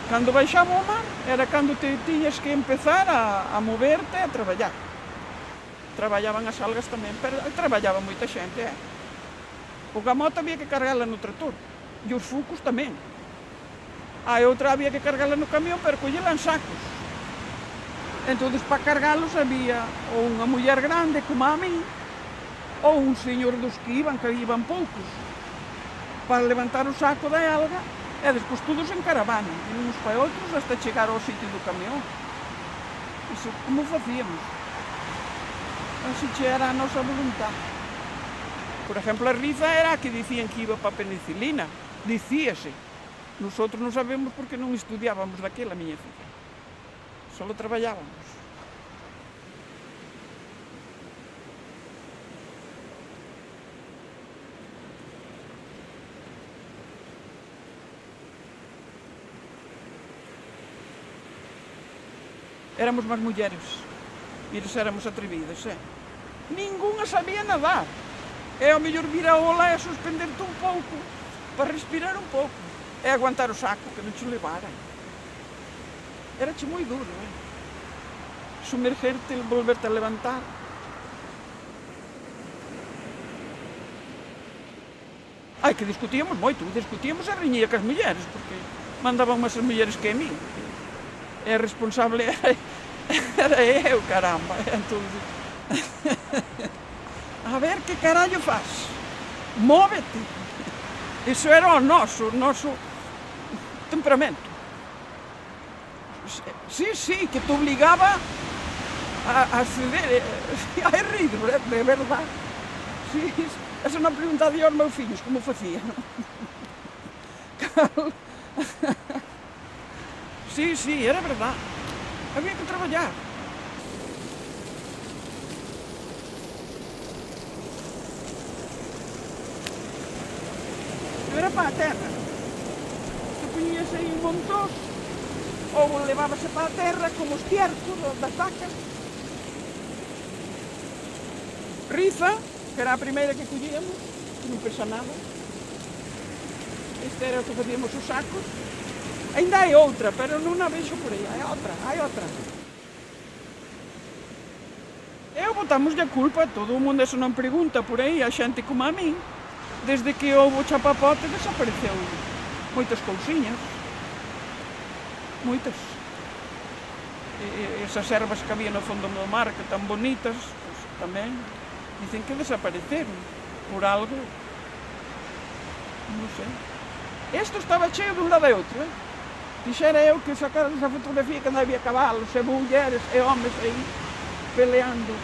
Cando baixaba o mar era cando te tiñas que empezar a moverte e a traballar. Traballaban as algas tamén, pero traballaba moita xente, O gamota había que cargala no tractor, e os fucos tamén. A outra había que cargala no camión, pero collela en sacos. Entón, para cargalos había ou unha muller grande, como a mí, ou un señor dos que iban poucos, para levantar o saco da alga, e despois todos en caravana, e uns para outros, hasta chegar ao sitio do camión. Iso, como facíamos? Así che era a nosa voluntad. Por exemplo, a Riza era a que dicían que iba para a penicilina. Dicíase. Nosotros non sabemos porque non estudiábamos daquela, miña filla. Solo traballábamos. Éramos máis mulleres. Eles éramos atrevidas, Ningunha sabía nadar. É o mellor vir a ola e suspenderte un pouco, para respirar un pouco, e aguantar o saco, que non che levaran. Erache moi duro, Sumergerte e volverte a levantar. Ai, que discutíamos moito, discutíamos a riñía cas mulleres, porque mandaban máis as mulleres que a mí. E a responsable era eu, caramba, entón... A ver que carallo faz, móvete. Iso era o noso temperamento. Sí, que te obligaba a ceder, a rir, de verdade. Sí, esa non preguntade aos meus fillos como facían. Sí, era verdade. Había que traballar. Era para a terra. Se poñías aí un montón, ou levábase para a terra como os tiercos das vacas. Riza, que era a primeira que collíamos, non pesa nada. Este era o que facíamos os sacos. Ainda hai outra, pero non a vexo por aí. Hai outra. Eu botámoslle a culpa a todo o mundo, eso non pregunta por aí, a xente como a min. Desde que houve o chapapote desapareceu moitas cousiñas. Moitas. Esas ervas que había no fondo do mar, que tan bonitas, pues, tamén, dicen que desapareceron por algo. Non sei. Isto estaba cheo dun lado e outro, Dixera eu que sacara esa fotografía que había cabalos e mulleres e homes aí peleando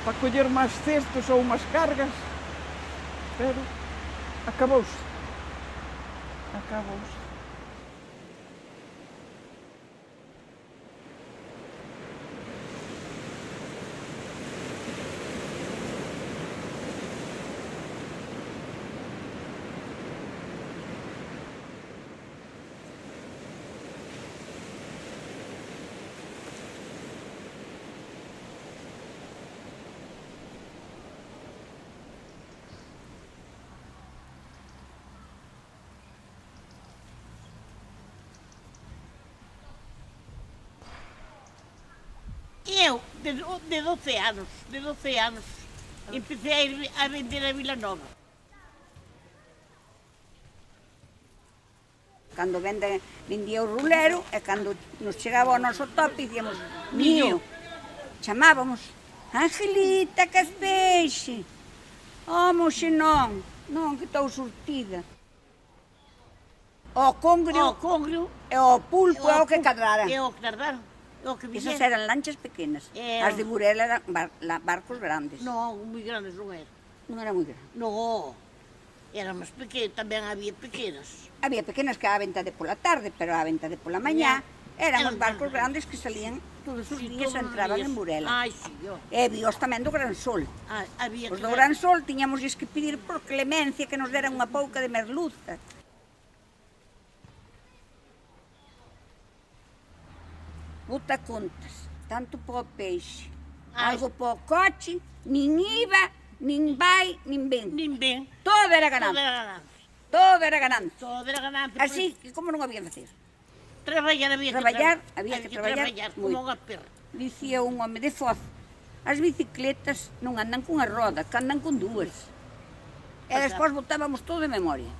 para coller máis cestos ou máis cargas. Pero acabouse. Eu, de 12 anos, empecé a vender a Vila Nova. Cando vendía o rulero e cando nos chegaba ao noso tope dicíamos mío. Chamábamos Angelita, que es peixe. Moxe non, que estou surtida. O congrio e o pulpo é o que cadrara. É o que tardaron. Esas eran lanchas pequenas. As de Burela eran barcos grandes. Non, moi grandes non eran. Non era moi grande. Non, eran máis pequenas, tamén había pequenas. Había pequenas que a venta de pola tarde, pero a venta de pola mañá eran os barcos grandes que salían todos os días e entraban en Burela. Ai, sí, E víos tamén do Gran Sol. Había Os do Gran Sol tiñamos que pedir por clemencia que nos deran unha pouca de merluza. Puta contas, tanto para o peixe, algo para o coche, nin iba, nin vai, nin ven. Todo era ganancia. Todo era ganancia. Así que como non había que facer? Traballar había que traballar como moito. unha perra. Dicía un home de Foz, as bicicletas non andan cunha roda, que andan con dúas. E despois botábamos todo de memoria.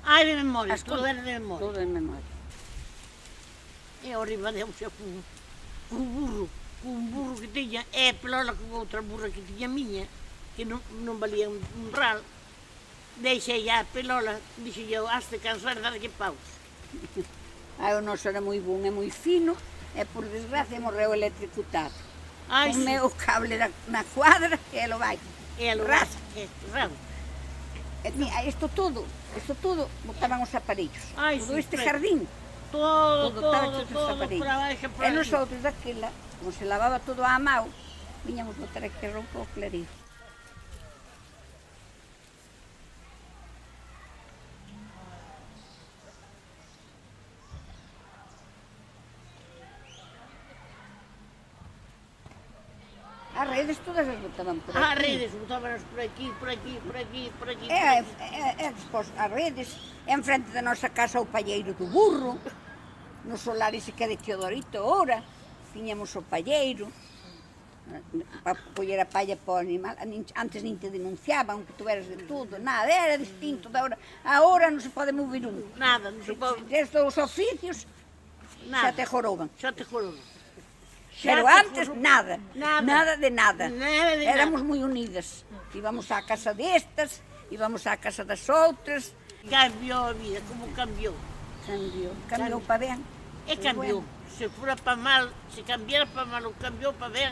Ai, de memoria, As todo contas, era de memoria. Todo de memoria. E ao riba deu-se cun burro que tiña, e a pelola con outra burra que tiña miña, que non valía un ral. Deixei a pelola, dixo eu, has de cansar, darlle paus. O noso era moi bon e moi fino, e por desgracia morreu electrocutado. Ai, O meu cable na cuadra, e lo vai. E lo ras. Rabo. E isto todo, botaban os aparellos. Ai, Todo sí, este claro. jardín. Todo para baixo, E nosotros daquela, como se lavaba todo a mão, viñamos botar aquí roupa ao clarín. As redes todas as botaban por aquí. As redes, botábanos por aquí, por aquí, por aquí, por aquí. E despois as redes, en frente da nosa casa o palleiro do burro, no solar ese que é de Teodorito ora, tiñamos o palleiro, para coller a palla para o animal, antes nin te denunciaban que tuveras de tudo, nada, era distinto da hora, agora non se pode mover un. Nada, non se pode. Desde os oficios, xa te joroban. Xa te joroban. Pero antes nada, Nada de nada. Nada de Éramos nada. moi unidas. Íbamos á casa destas, íbamos á casa das outras. Cambiou a vida, como cambiou. Cambiou para ben. E cambiou. Se fora para mal, se cambiara para mal ou cambiou para ben,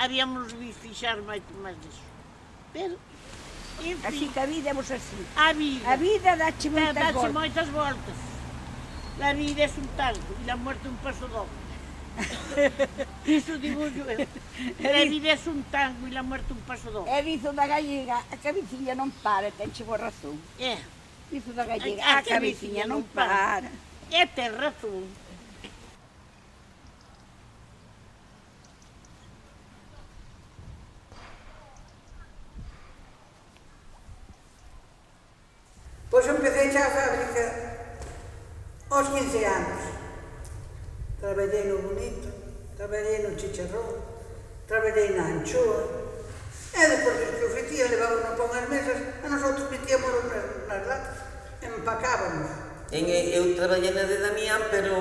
habíamos de fixar máis disso. Pero, Así enfim, que a vida é así. a vida. A vida dáche moitas Dáche voltas. moitas voltas. La vida es un tango y la muerte un paso doble. Iso digo yo. La vida es un tango y la muerte un paso doble. E dizo da gallega, a cabeciña non para, tenche boa razón. Dizo da gallega, a cabeciña non para. E ten razón. Pois empecé xa a fábrica aos 15 anos. Traballei no Bonito, traballei no Chicharrón, traballei na Anchoa, e depois dos que ofrecían levaban a pon as mesas, e nosotros metíamos nas latas, empacábamos. Eu traballei na de Damián, pero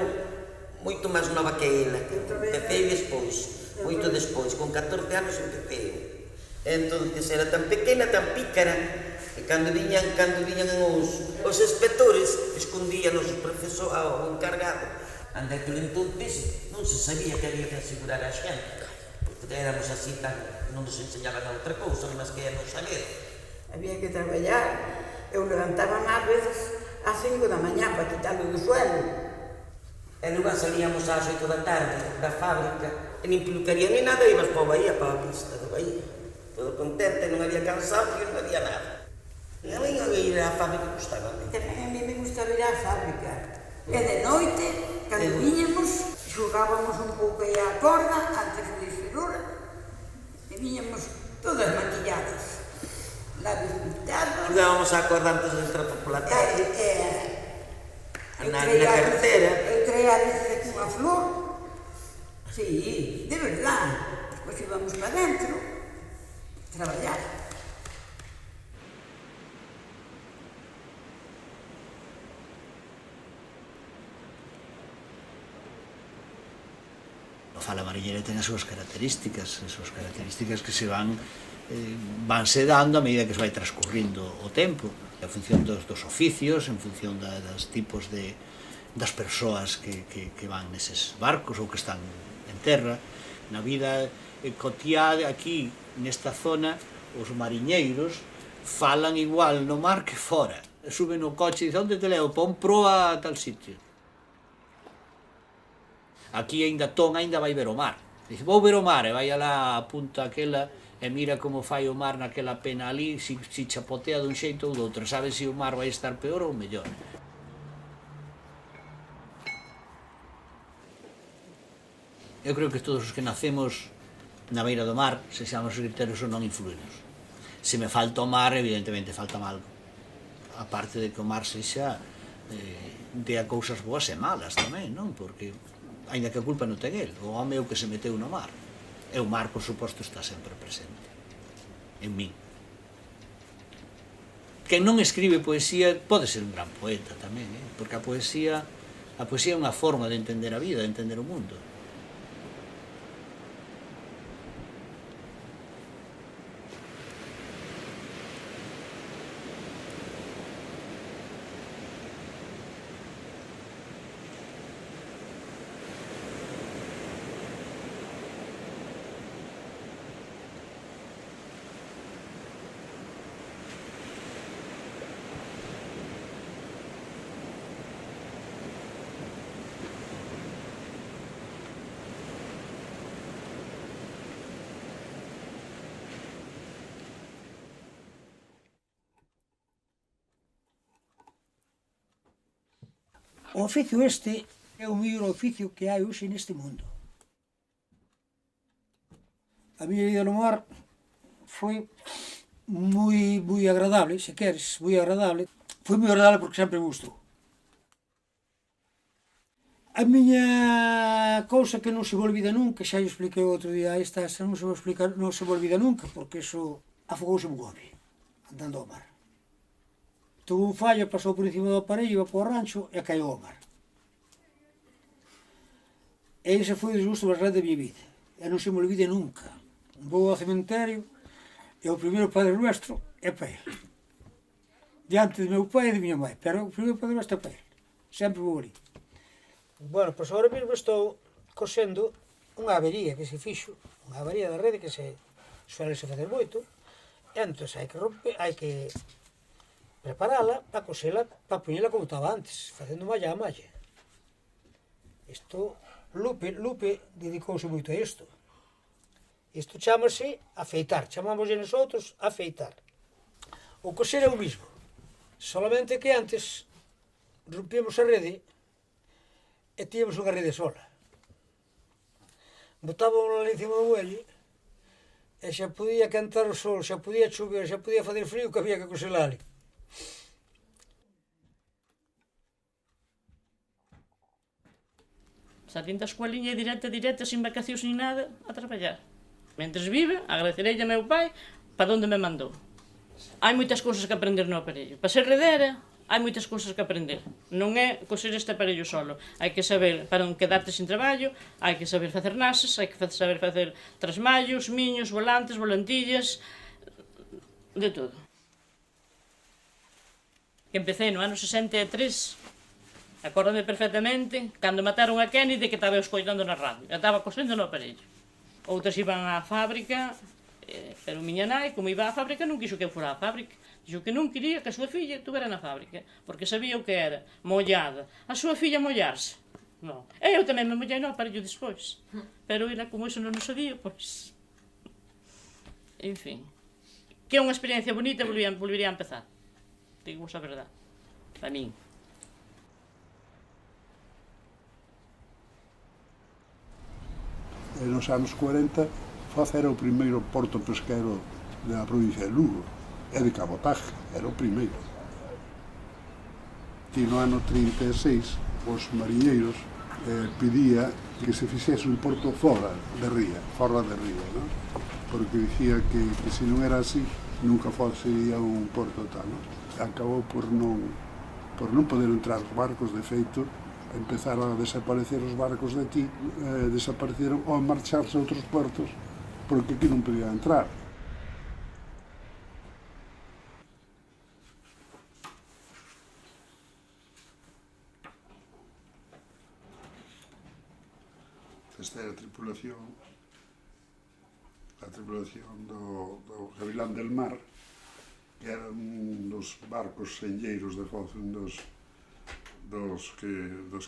moito máis nova que ela. Empecé despois, moito despois, con 14 anos empecé. Entón, era tan pequena, tan pícara, e cando viñan os inspectores, escondíanos o profesor ao encargado. Anda, aquilo entonces non se sabía que había que asegurar a xente, porque éramos así tan, non nos enseñaban a outra cousa, mas que a non saber. Había que traballar. Eu levantaba ás veces ás 5 da mañá para quitarlo do suelo. E logo salíamos ás 8 da tarde da fábrica, e nin peluquería ni nada, ibas para a Bahía, para a pista da Bahía. Todo contente, non había cansado, porque non había nada. E a mí ir á fábrica custaba. Tamén a mí me gustaba ir á fábrica. E de noite, cando viñamos, xogábamos un pouco aí á corda, antes de xerura, e viñamos todas maquilladas. Labios pintados. Andábamos a corda antes de entrar pola tarde. Na cartera. Eu traía a leche cunha flor. Sí, de verdade. Pois íbamos para dentro, traballar. A fala mariñeira ten as súas características que se vanse dando a medida que se vai transcurrindo o tempo, en función dos oficios, en función dos tipos das persoas que van neses barcos ou que están en terra. Na vida cotiá aquí, nesta zona, os mariñeiros falan igual no mar que fora. Suben no coche e dicen, onde te levo? Pon proa a tal sitio. Aquí Ton ainda vai ver o mar. Dice, vou ver o mar, e vai alá a punta aquela e mira como fai o mar naquela pena ali, si chapotea dun xeito ou doutro, sabe se o mar vai estar peor ou mellor. Eu creo que todos os que nacemos na beira do mar, se xamos griteros ou non, influímos. Se me falta o mar, evidentemente falta algo. A parte de que o mar sexa de a cousas boas e malas tamén, non? Porque, aínda que a culpa non ten el, o home é o que se meteu no mar. E o mar, por suposto, está sempre presente. En min. Quen non escribe poesía pode ser un gran poeta tamén, porque a poesía é unha forma de entender a vida, de entender o mundo. O oficio este é o mellor oficio que hai hoxe neste mundo. A miña vida no mar foi moi agradable, se queres, moi agradable. Foi moi agradable porque sempre me gustou. A miña cousa que non se me olvida nunca, xa lle expliquei outro día, esta non se me olvida nunca, porque iso afogouse un home, andando ao mar. Tuvo un fallo, pasou por encima do aparello, iba para o rancho e caiu ao mar. E ese foi o disgusto máis grande da minha vida. E non se me olvide nunca. Vou ao cementerio e o primeiro Padre Nuestro é para ele. Diante do meu pai e de minha mãe. Pero o primeiro Padre Nuestro é para ele. Sempre vou ali. Bueno, pois agora mesmo estou cosendo unha avería que se fixo, unha avería da rede que se suele facer moito, e entón hai que romper, hai que preparala para cosela, para poñela como estaba antes, facendo malla a malla. Isto, Lupe dedicouse moito a isto. Isto chamase afeitar, chamámoslle nosotros afeitar. O coser é o mismo, solamente que antes rompíamos a rede e tíamos unha rede sola. Botábamos ali encima do muelle e xa podía cantar o sol, xa podía chover, xa podía fazer frío, que había que cosela ali. Salín da escueliña directa, sin vacacións nin nada, a traballar. Mentres vive, agradecerei a meu pai para onde me mandou. Hai moitas cousas que aprender no aparello. Para ser redera, hai moitas cousas que aprender. Non é coser este aparello solo. Hai que saber para non quedarte sin traballo, hai que saber facer nases, hai que saber facer trasmallos, miños, volantes, volantillas, de todo. Que empecé no ano 63, acórdame perfectamente, cando mataron a Kennedy, que estaba escoitando na radio. Eu estaba cosendo no aparello. Outras iban á fábrica, pero miña nai, como iba á fábrica, non quiso que eu fora á fábrica. Dixo que non quería que a súa filla estuvera na fábrica, porque sabía o que era, mollada. A súa filla mollarse. Non. E eu tamén me mollei no aparello despois. Pero ela, como iso non o sabía, pois... En fin. Que é unha experiencia bonita, volvería a empezar. Digo a verdade. Para min. Nos anos 40, Foz era o primeiro porto pesquero da provincia de Lugo, e de cabotaje, era o primeiro. E no ano 36, os mariñeiros pedía que se fixese un porto fora de ría, non? Porque dicía que se non era así, nunca sería un porto tal, non? Acabou por non poder entrar os barcos, de feito, empezaron a desaparecer os barcos de aquí, desapareceron ou a marcharse a outros portos, porque aquí non podían entrar. Esta é a tripulación do Gavilán del Mar, que era un dos barcos senlleiros de Foz, un dos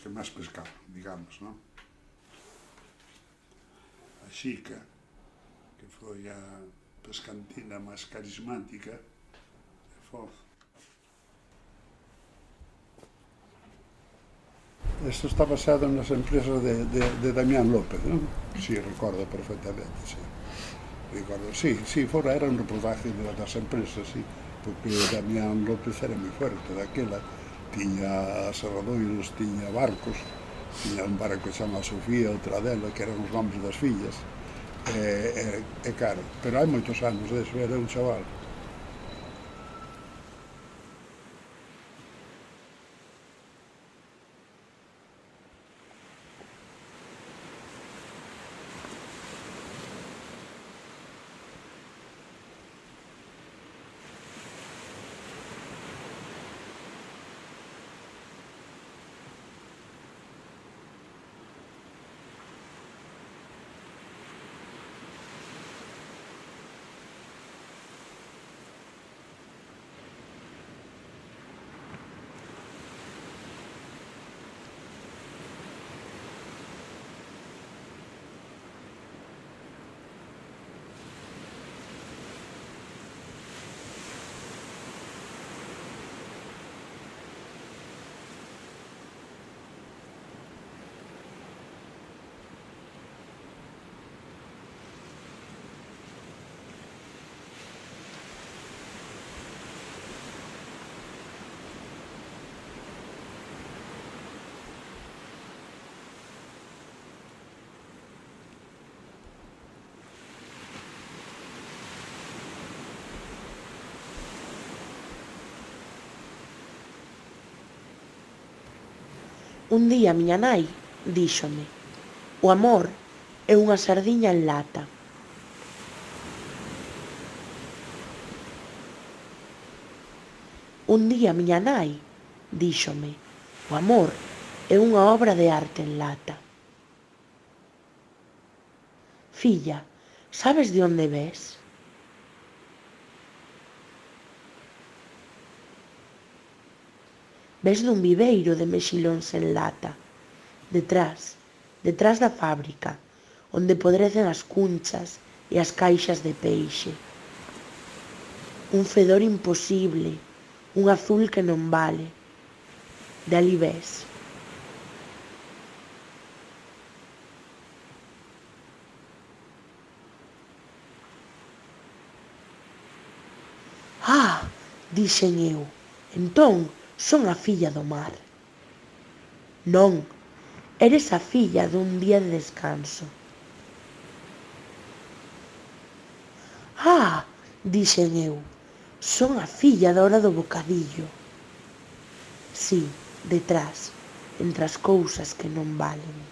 que máis pescaban, digamos, non? A Xica, que foi a pescantina máis carismática de Foz. Isto está basado nas empresas de Damián López, non? Si, recordo perfectamente, si. Recordo, si, era un reportaje das empresas, si, porque Damián López era moi fuerte daquela. tiña serradoiros, tiña barcos, tiña un barco que se chama Sofía, outra dela, que eran os nomes das fillas, e claro, pero hai moitos anos deso, era un chaval. Un día miña nai díxome: o amor é unha sardiña en lata. Un día miña nai díxome: o amor é unha obra de arte en lata. Filla, sabes de onde ves? Ves dun viveiro de mexilóns en lata, detrás da fábrica, onde podrecen as cunchas e as caixas de peixe. Un fedor imposible, un azul que non vale. De ali ves. Ah, dixen eu, entón son a filla do mar. Non, eres a filla dun día de descanso. Ah, dixen eu, son a filla da hora do bocadillo. Si, detrás, entre as cousas que non valen.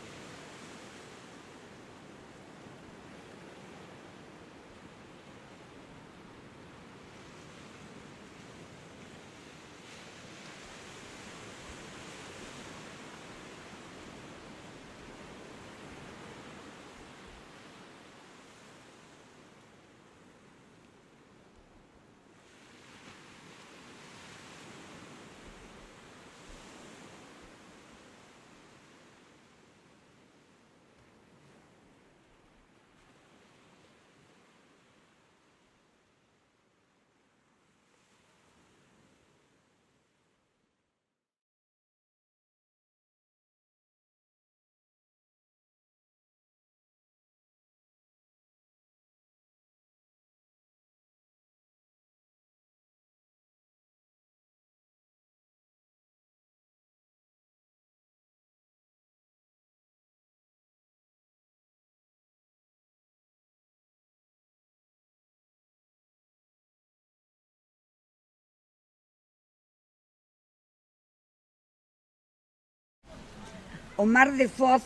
O mar de Foz,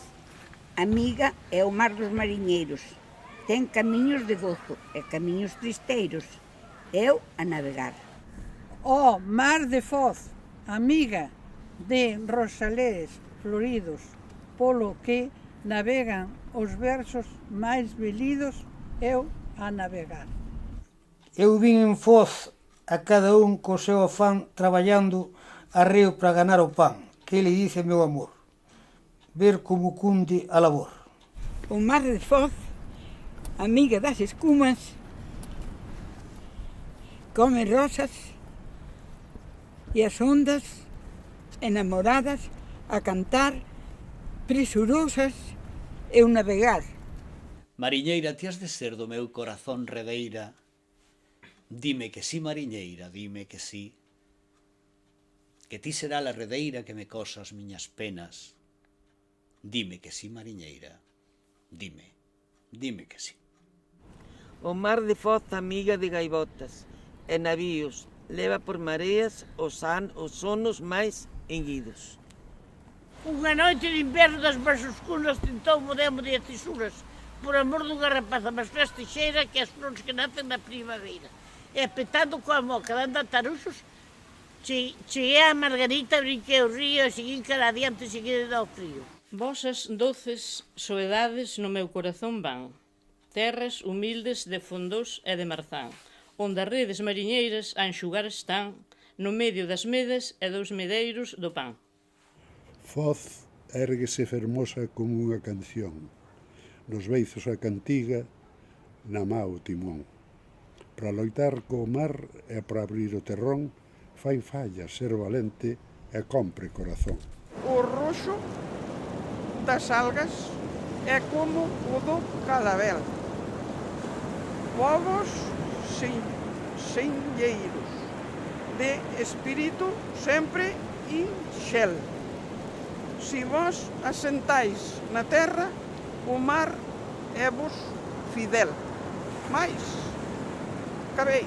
amiga, é o mar dos mariñeiros. Ten camiños de gozo e camiños tristeiros. Eu a navegar. O mar de Foz, amiga, de rosalés floridos, polo que navegan os versos máis velidos, eu a navegar. Eu vin en Foz a cada un co seu afán traballando arreo para ganar o pan. Que le dice meu amor? Ver como cunde a labor. O mar de Foz, amiga das escumas, come rosas e as ondas enamoradas a cantar presurosas e o navegar. Mariñeira, ti has de ser do meu corazón redeira. Dime que sí, mariñeira, dime que sí. que ti será la redeira que me cosa as miñas penas. Dime que sí, mariñeira, dime que sí. O mar de Foz, amiga de gaivotas e navíos, leva por mareas os sonos máis enguidos. Unha noite de inverno das baixas cunas tentou o demo de tisuras por amor dunha rapaza máis festixeira que as flores que nacen na primavera. E petando coa moca, dando a taruxos, cheguei a Margarita, brinquei o río e seguín cara adiante seguido ao frío. Vosas doces soedades no meu corazón van, terras humildes de Fondós e de Marzán, onde as redes mariñeiras a enxugar están, no medio das medas e dos medeiros do pan. Foz érguese fermosa como unha canción, nos beizos a cantiga, na má o timón. Para loitar co mar e para abrir o terrón, fai falla ser valente e compre corazón. O roxo das algas é como o do calabel. Povos senlleiros, de espírito sempre inxel. Si vos asentais na terra, o mar é vos fidel. Mais, cabei.